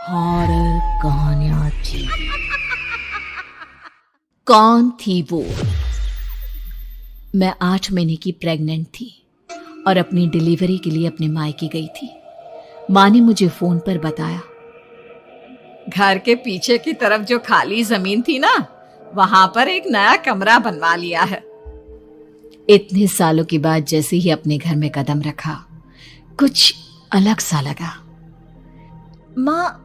Horror कहानियां थी। कौन थी वो? मैं 8 महीने की प्रेग्नेंट थी और अपनी डिलीवरी के लिए अपने मायके गई थी। माँ ने मुझे फोन पर बताया, घर के पीछे की तरफ जो खाली जमीन थी ना, वहां पर एक नया कमरा बनवा लिया है। इतने सालों के बाद जैसे ही अपने घर में कदम रखा, कुछ अलग सा लगा। माँ,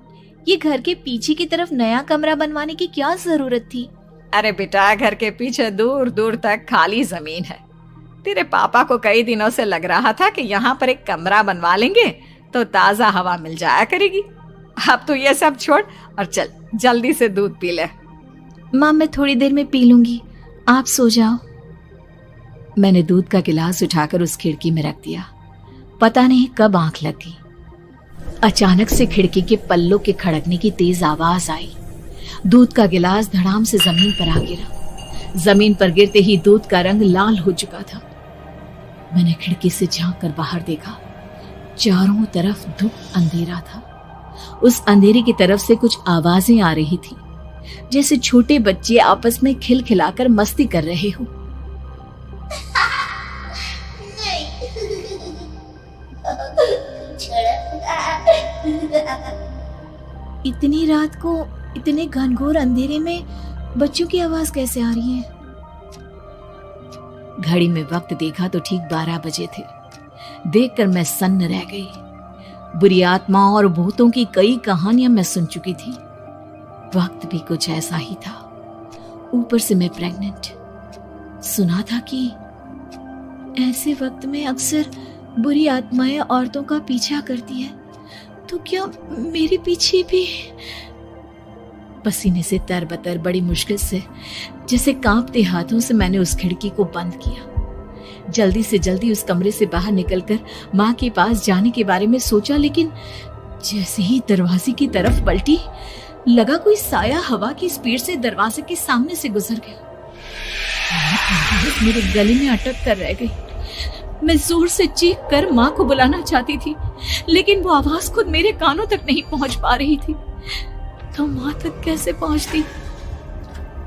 ये घर के पीछे की तरफ नया कमरा बनवाने की क्या जरूरत थी? अरे बेटा, घर के पीछे दूर दूर तक खाली जमीन है। तेरे पापा को कई दिनों से लग रहा था कि यहाँ पर एक कमरा बनवा लेंगे तो ताजा हवा मिल जाया करेगी। अब तो ये सब छोड़ और चल जल्दी से दूध पी ले। माँ, मैं थोड़ी देर में पी लूंगी, आप सो जाओ। मैंने दूध का गिलास उठाकर उस खिड़की में रख दिया। पता नहीं कब आंख लगी, अचानक से खिड़की के पल्लों के खड़कने की तेज आवाज आई। दूध का गिलास धड़ाम से जमीन पर आ गिरा। जमीन पर गिरते ही दूध का रंग लाल हो चुका था। मैंने खिड़की से झांक कर बाहर देखा। चारों तरफ धूप अंधेरा था। उस अंधेरे की तरफ से कुछ आवाजें आ रही थी, जैसे छोटे बच्चे आपस में खिलखिलाकर मस्ती कर रहे हो। इतनी रात को इतने घनघोर अंधेरे में बच्चों की आवाज कैसे आ रही है? घड़ी में वक्त देखा तो ठीक 12 बजे थे। देखकर मैं सन्न रह गई। बुरी आत्माओं और भूतों की कई कहानियां मैं सुन चुकी थी। वक्त भी कुछ ऐसा ही था। ऊपर से मैं प्रेग्नेंट। सुना था कि ऐसे वक्त में अक्सर बुरी आत्माएं औरतों का पीछा करती है, तो क्या मेरे पीछे भी? पसीने से तरबतर बड़ी मुश्किल से, जैसे कांपते हाथों से मैंने उस खिड़की को बंद किया। जल्दी से जल्दी उस कमरे से बाहर निकलकर माँ के पास जाने के बारे में सोचा, लेकिन जैसे ही दरवाजे की तरफ पलटी, लगा कोई साया हवा की स्पीड से दरवाजे के सामने से गुजर गया। मेरे गले में अटक कर रह गई। मैं जोर से चीख कर माँ को बुलाना चाहती थी, लेकिन वो आवाज खुद मेरे कानों तक नहीं पहुंच पा रही थी। तो माँ तक कैसे पहुंचती?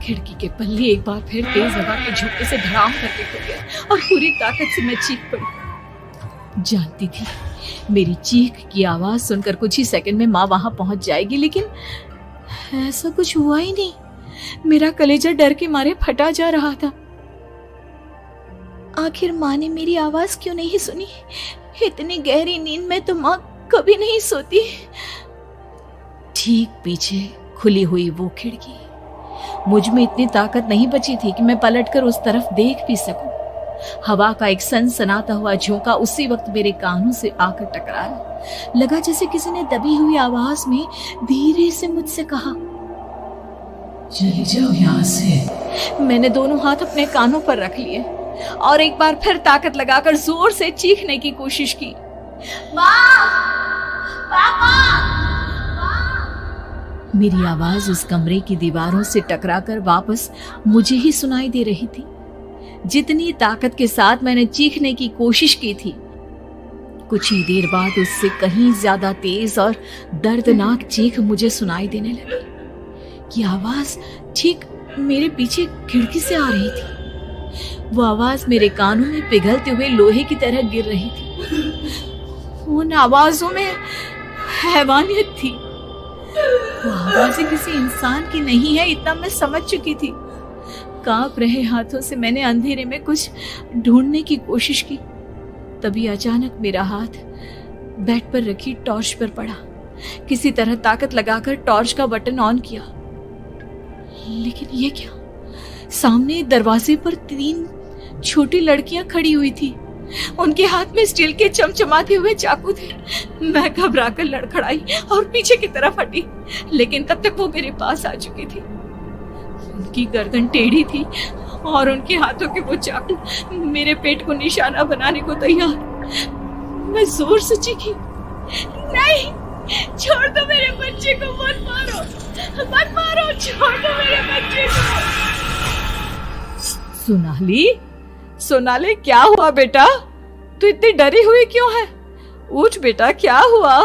खिड़की के पल्ले एक बार फिर तेज हवा के झोंके से धड़ाम करके खुल गया और पूरी ताकत से मैं चीख पड़ी। जानती थी मेरी चीख की आवाज सुनकर कुछ ही सेकंड में माँ वहां पहुंच जाएगी, लेकिन ऐसा कुछ हुआ ही नहीं। मेरा कलेजा डर के मारे फटा जा रहा था। आखिर माँ ने मेरी आवाज क्यों नहीं सुनी? इतनी गहरी नींद में तो माँ कभी नहीं सोती। ठीक पीछे खुली हुई वो खिड़की। मुझ में इतनी ताकत नहीं बची थी कि मैं पलटकर उस तरफ देख भी सकूं। हवा का एक सनसनाता हुआ झोंका उसी वक्त मेरे कानों से आकर टकराया। लगा जैसे किसी ने दबी हुई आवाज में धीरे से मुझसे कहा, चली जाओ यहाँ से। मैंने दोनों हाथ अपने कानों पर रख लिए और एक बार फिर ताकत लगाकर जोर से चीखने की कोशिश की। माँ! पापा! मेरी आवाज उस कमरे की दीवारों से टकराकर वापस मुझे ही सुनाई दे रही थी। जितनी ताकत के साथ मैंने चीखने की कोशिश की थी, कुछ ही देर बाद उससे कहीं ज्यादा तेज और दर्दनाक चीख मुझे सुनाई देने लगी। ये आवाज ठीक मेरे पीछे खिड़की से आ रही थी। वो आवाज मेरे कानों में पिघलते हुए लोहे की तरह गिर रही थी। उन आवाजों में हैवानियत थी। वो आवाजें किसी इंसान की नहीं है, इतना मैं समझ चुकी थी। कांप रहे हाथों से मैंने अंधेरे में कुछ ढूंढने की कोशिश की। तभी अचानक मेरा हाथ बेड पर रखी टॉर्च पर पड़ा। किसी तरह ताकत लगाकर टॉर्च का बटन ऑन किया, लेकिन ये क्या? सामने दरवाजे पर 3 छोटी लड़कियां खड़ी हुई थी। उनके हाथ में स्टील के चमचमाते हुए चाकू थे। मैं घबराकर लड़खड़ाई और पीछे की तरफ हटी, लेकिन तब तक वो मेरे पास आ चुकी थी। उनकी गर्दन टेढ़ी थी और उनके हाथों के वो चाकू मेरे पेट को निशाना बनाने को तैयार। मैं जोर से चीखी, नहीं, छोड़ दो मेरे बच्चे को, मत मारो, मत मारो, छोड़ दो मेरे बच्चे को। सोनाली, क्या हुआ बेटा? तू इतनी डरी हुई क्यों है? उठ बेटा, क्या हुआ?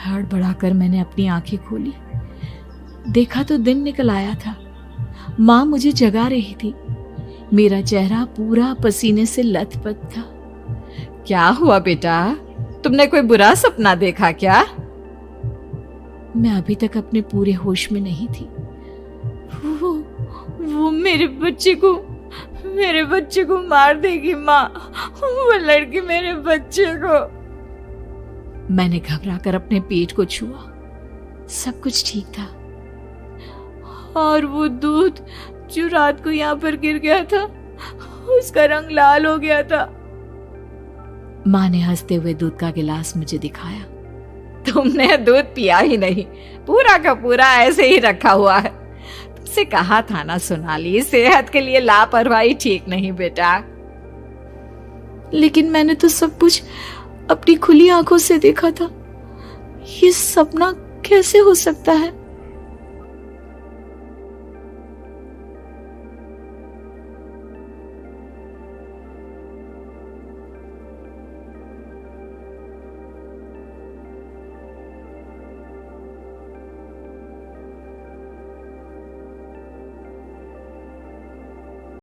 हड़बड़ाकर मैंने अपनी आंखें खोली। देखा तो दिन निकल आया था। माँ मुझे जगा रही थी। मेरा चेहरा पूरा पसीने से लथपथ था। क्या हुआ बेटा, तुमने कोई बुरा सपना देखा क्या? मैं अभी तक अपने पूरे होश में नहीं थी। वो मेरे बच्चे को मार देगी माँ। वो लड़की मेरे बच्चे को। मैंने घबराकर अपने पेट को छुआ। सब कुछ ठीक था। और वो दूध जो रात को यहाँ पर गिर गया था, उसका रंग लाल हो गया था। माँ ने हंसते हुए दूध का गिलास मुझे दिखाया। तुमने दूध पिया ही नहीं, पूरा का पूरा ऐसे ही रखा हुआ है। तुमसे कहा था ना सोनाली, सेहत के लिए लापरवाही ठीक नहीं बेटा। लेकिन मैंने तो सब कुछ अपनी खुली आंखों से देखा था। ये सपना कैसे हो सकता है?